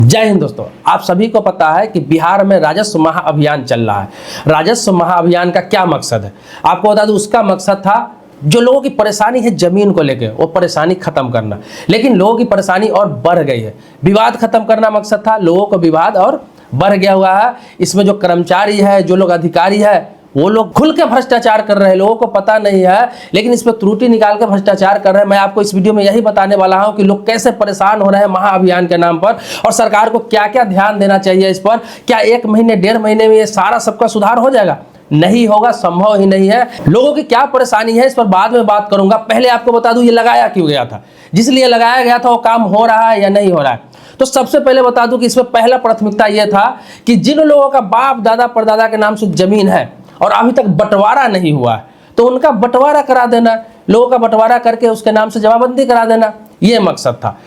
जय हिंद दोस्तों, आप सभी को पता है कि बिहार में राजस्व महाअभियान चल रहा है। राजस्व महाअभियान का क्या मकसद है आपको बता दूं। उसका मकसद था जो लोगों की परेशानी है जमीन को लेकर, वो परेशानी खत्म करना। लेकिन लोगों की परेशानी और बढ़ गई है। विवाद खत्म करना मकसद था, लोगों को विवाद और बढ़ गया हुआ है। इसमें जो कर्मचारी है, जो लोग अधिकारी है, वो लोग खुल के भ्रष्टाचार कर रहे हैं। लोगों को पता नहीं है, लेकिन इस पर त्रुटि निकाल के भ्रष्टाचार कर रहे हैं। मैं आपको इस वीडियो में यही बताने वाला हूं कि लोग कैसे परेशान हो रहे हैं महाअभियान के नाम पर, और सरकार को क्या क्या ध्यान देना चाहिए इस पर। क्या 1 महीने 1.5 महीने में ये सारा सबका सुधार हो जाएगा? नहीं होगा, संभव ही नहीं है। लोगों की क्या परेशानी है इस पर बाद में बात करूंगा। पहले आपको बता दूं ये लगाया क्यों गया था, जिस लिए लगाया गया था वो काम हो रहा है या नहीं हो रहा है। तो सबसे पहले बता दूं कि इसमें पहला प्राथमिकता यह था कि जिन लोगों का बाप दादा परदादा के नाम से जमीन है और अभी तक बंटवारा नहीं हुआ है, तो उनका बंटवारा करा देना, लोगों का बंटवारा करके उसके नाम से जमाबंदी करा देना, यह मकसद था।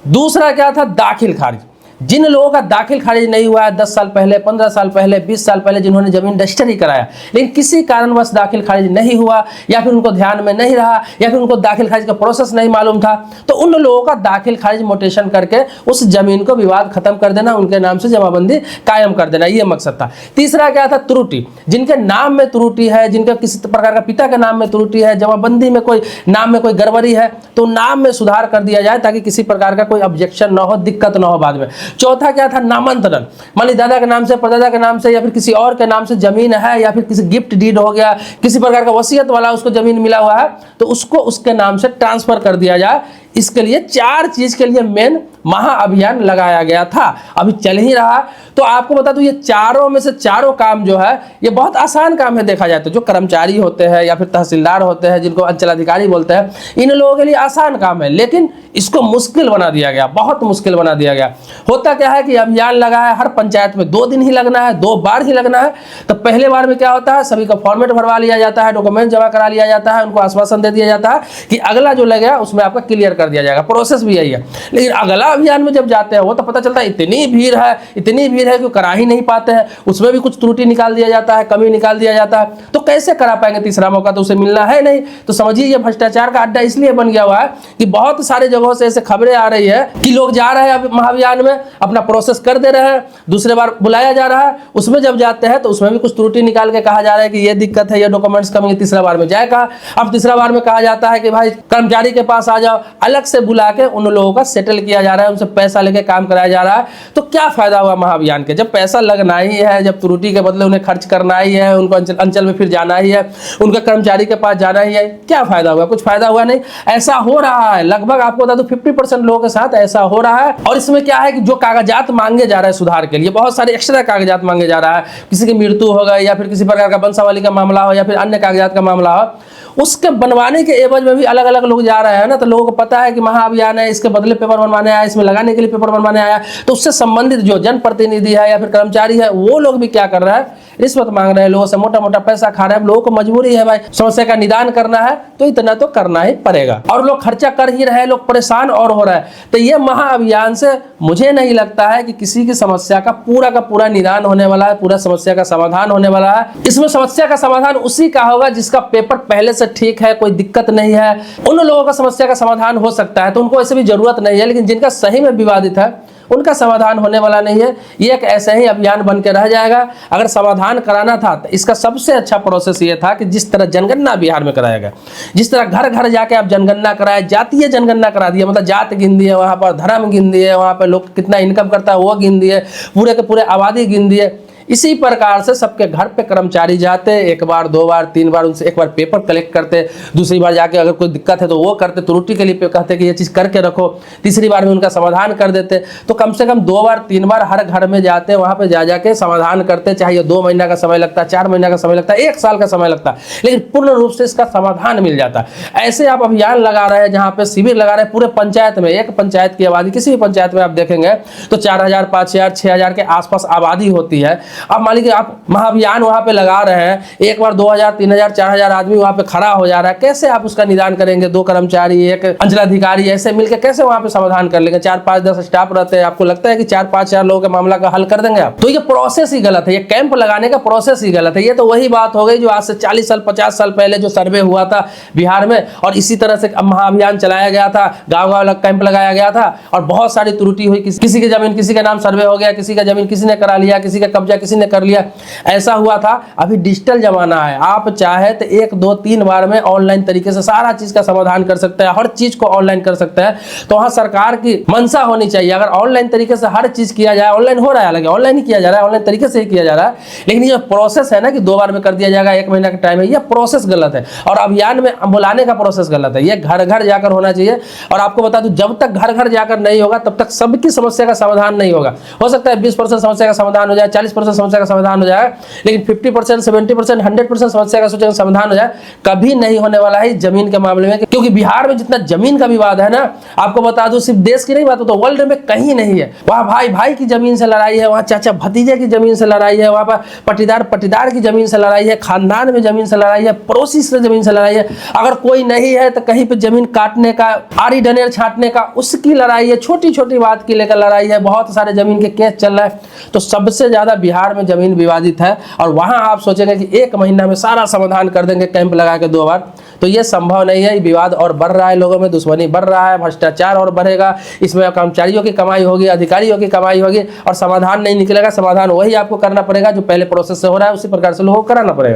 दूसरा क्या था? दाखिल खारिज। जिन लोगों का दाखिल खारिज नहीं हुआ है 10 साल पहले, 15 साल पहले, 20 साल पहले, जिन्होंने जमीन रजिस्टर ही कराया लेकिन किसी कारणवश दाखिल खारिज नहीं हुआ, या फिर उनको ध्यान में नहीं रहा, या फिर उनको दाखिल खारिज का प्रोसेस नहीं मालूम था, तो उन लोगों का दाखिल खारिज मोटेशन करके उस जमीन को विवाद खत्म कर देना, उनके नाम से जमाबंदी कायम कर देना, यह मकसद था। तीसरा क्या था? त्रुटि। जिनके नाम में त्रुटि है, जिनका किसी प्रकार का पिता के नाम में त्रुटि है, जमाबंदी में कोई नाम में कोई गड़बड़ी है, तो नाम में सुधार कर दिया जाए ताकि किसी प्रकार का कोई ऑब्जेक्शन ना हो, दिक्कत ना हो बाद में। चौथा क्या था? नामांतरण। मान ली दादा के नाम से, परदादा के नाम से, या फिर किसी और के नाम से जमीन है, या फिर किसी गिफ्ट डीड हो गया, किसी प्रकार का वसीयत वाला उसको जमीन मिला हुआ है, तो उसको उसके नाम से ट्रांसफर कर दिया जाए। इसके लिए 4 चीज के लिए मेन महाअभियान लगाया गया था, अभी चल ही रहा। तो आपको बता दूं ये चारों में से चारों काम जो है ये बहुत आसान काम है देखा जाए तो। जो कर्मचारी होते हैं या फिर तहसीलदार होते हैं, जिनको अंचल अधिकारी बोलते हैं, इन लोगों के लिए आसान काम है, लेकिन इसको मुश्किल बना दिया गया, बहुत मुश्किल बना दिया गया। होता क्या है कि अभियान लगा है, हर पंचायत में 2 दिन ही लगना है, 2 बार ही लगना है। तो पहले बार में क्या होता है, सभी का फॉर्मेट भरवा लिया जाता है, डॉक्यूमेंट जमा करा लिया जाता है, उनको आश्वासन दे दिया जाता है कि अगला जो लगेगा उसमें आपका क्लियर कर दिया जाएगा। प्रोसेस भी यही है। लेकिन अगला अभियान में जब जाते हैं वो तो पता चलता है इतनी भीड़ है, इतनी भीड़ है कि करा ही नहीं पाते हैं। उसमें भी कुछ त्रुटि निकाल दिया जाता है, कमी निकाल दिया जाता है, तो कैसे करा पाएंगे? तीसरा मौका तो उसे मिलना है नहीं। तो समझिए ये भ्रष्टाचार का अड्डा इसलिए बन गया हुआ है कि बहुत सारे जगहों से ऐसे खबरें आ रही है कि लोग जा रहे हैं महाअभियान में, अपना प्रोसेस कर दे रहे हैं, दूसरे बार बुलाया जा रहा है, उसमें जब जाते हैं तो उसमें भी कुछ त्रुटि निकाल के कहा जा रहा है कि ये दिक्कत है, ये डॉक्यूमेंट्स कमी है, तीसरा बार में जाएगा। अब तीसरा बार में कहा जाता है कि भाई कर्मचारी के पास आ जाओ, अलग से बुला के उन लोगों का सेटल किया जा रहा है, उनसे पैसा लेके काम कराया जा रहा है। तो क्या फायदा हुआ महाअभियान के? जब पैसा लगना ही है, जब त्रुटि के बदले उन्हें खर्च करना ही है, उनको अंचल में फिर जाना ही है, उनका कर्मचारी के पास जाना ही है, क्या फायदा हुआ? कुछ फायदा हुआ नहीं। ऐसा हो रहा है लगभग, आपको बता दूं 50% लोगों के साथ ऐसा हो रहा है। और इसमें क्या है कि जो कागजात मांगे जा रहे हैं सुधार के लिए, बहुत सारे एक्स्ट्रा कागजात मांगे जा रहा है। किसी की मृत्यु हो गई, या फिर किसी प्रकार का वंशावली का मामला हो, या फिर अन्य कागजात का मामला हो, उसके बनवाने के एवज में भी अलग अलग लोग जा रहे हैं ना। तो लोगों को पता है कि महाअभियान है, इसके बदले पेपर बनवाने आया, इसमें लगाने के लिए पेपर बनवाने आया, तो उससे संबंधित जो जनप्रतिनिधि है या फिर कर्मचारी है, वो लोग भी क्या कर रहा है? रिश्वत मांग रहे हैं, लोगों से मोटा मोटा पैसा खा रहे हैं। लोगों को मजबूरी है भाई, समस्या का निदान करना है तो इतना तो करना ही पड़ेगा, और लोग खर्चा कर ही रहे हैं, लोग परेशान और हो रहा है। तो ये महाअभियान से मुझे नहीं लगता है कि किसी की समस्या का पूरा निदान होने वाला है, पूरा समस्या का समाधान होने वाला है। इसमें समस्या का समाधान उसी का होगा जिसका पेपर पहले से ठीक है, कोई दिक्कत नहीं है। उन लोगों का समस्या का समाधान हो सकता है, तो उनको ऐसे भी जरूरत नहीं है। लेकिन जिनका सही में विवादित है उनका समाधान होने वाला नहीं है। ये एक ऐसे ही अभियान बन के रह जाएगा। अगर समाधान कराना था तो इसका सबसे अच्छा प्रोसेस ये था कि जिस तरह जनगणना बिहार में कराया गया, जिस तरह घर घर जाके आप जनगणना कराए, जातीय जनगणना करा दिया, मतलब जात गिन दिए, वहाँ पर धर्म गिन दिए, वहाँ पर लोग कितना इनकम करता है वो गिन दिए, पूरे के पूरे आबादी गिन दिए। इसी प्रकार से सबके घर पे कर्मचारी जाते, 1 बार 2 बार 3 बार, उनसे 1 बार पेपर कलेक्ट करते, दूसरी बार जाके अगर कोई दिक्कत है तो वो करते, त्रुटि के लिए कहते कि ये चीज़ करके रखो, तीसरी बार में उनका समाधान कर देते। तो कम से कम 2 बार 3 बार हर घर में जाते, वहाँ पे जा जाके समाधान करते। चाहे 2 महीना का समय लगता है, 4 महीना का समय लगता है, 1 साल का समय लगता है, लेकिन पूर्ण रूप से इसका समाधान मिल जाता है। ऐसे आप अभियान लगा रहे हैं, जहाँ पे शिविर लगा रहे हैं पूरे पंचायत में। एक पंचायत की आबादी, किसी भी पंचायत में आप देखेंगे तो 4000, 5000, 6000 के आसपास आबादी होती है। अब मान लीजिए आप महाअभियान वहां पे लगा रहे हैं, एक बार 2000 3000 4000 आदमी वहां पे खड़ा हो जा रहा है, कैसे आप उसका निदान करेंगे? 2 कर्मचारी, एक अंचलाधिकारी ऐसे मिलकर कैसे वहां पे समाधान कर लेंगे? 4 5 10 स्टाफ रहते हैं, आपको लगता है कि 4 5 4 लोगों के मामला का हल कर देंगे आप? तो ये प्रोसेस ही गलत है, ये कैंप लगाने का प्रोसेस ही गलत है। ये तो वही बात हो गई जो आज से 40 साल 50 साल पहले जो सर्वे हुआ था बिहार में, और इसी तरह से महाअभियान चलाया गया था, गांव गांव कैंप लगाया गया था, और बहुत सारी त्रुटि हुई। किसी की जमीन किसी के नाम सर्वे हो गया, किसी का जमीन किसी ने करा लिया, किसी का कब्जा किसी ने कर लिया, ऐसा हुआ था। अभी डिजिटल जमाना है, आप चाहे तो 1 2 3 बार में ऑनलाइन तरीके से सारा चीज का समाधान कर सकते हैं, हर चीज को ऑनलाइन कर सकते हैं। तो वहां सरकार की मंशा होनी चाहिए, अगर ऑनलाइन तरीके से हर चीज किया जाए, ऑनलाइन हो रहा है, हालांकि ऑनलाइन ही किया जा रहा है, ऑनलाइन तरीके से ही किया जा रहा है, लेकिन ये प्रोसेस है ना कि 2 बार में कर दिया जाएगा, 1 महीना का टाइम है, ये प्रोसेस गलत है। और अभियान में बुलाने का प्रोसेस गलत है, ये घर घर जाकर होना चाहिए। और आपको बता दूं, जब तक घर घर जाकर नहीं होगा तब तक सबकी समस्या का समाधान नहीं होगा। हो सकता है 20% समस्या का समाधान हो जाए, 40% समस्या का समाधान हो जाए, लेकिन 50% 70% 100% समस्या का समाधान हो जाए कभी नहीं होने वाला है जमीन के मामले में। क्योंकि बिहार में जितना जमीन का विवाद है ना, आपको बता दूं, सिर्फ देश की नहीं बात, तो वर्ल्ड में कहीं नहीं है। वहां भाई भाई की जमीन से लड़ाई है, वहां चाचा भतीजे की जमीन से लड़ाई है, वहां पर पटीदार पटीदार की जमीन से लड़ाई है, खानदान में जमीन से लड़ाई है, पड़ोसी से जमीन से लड़ाई है। अगर कोई नहीं है तो कहीं पे जमीन काटने का, आरी डनेर छाटने का, उसकी लड़ाई है, छोटी छोटी बात की लेकर लड़ाई है, बहुत सारे जमीन के केस चल रहा है। तो सबसे ज्यादा बिहार में जमीन विवादित है, और वहां आप सोचेंगे कि 1 महीना में सारा समाधान कर देंगे कैंप लगा के 2 बार, तो ये संभव नहीं है। विवाद और बढ़ रहा है, लोगों में दुश्मनी बढ़ रहा है, भ्रष्टाचार और बढ़ेगा, इसमें कर्मचारियों की कमाई होगी, अधिकारियों की कमाई होगी, और समाधान नहीं निकलेगा। समाधान वही आपको करना पड़ेगा जो पहले प्रोसेस से हो रहा है, उसी प्रकार से लोगों को कराना पड़ेगा।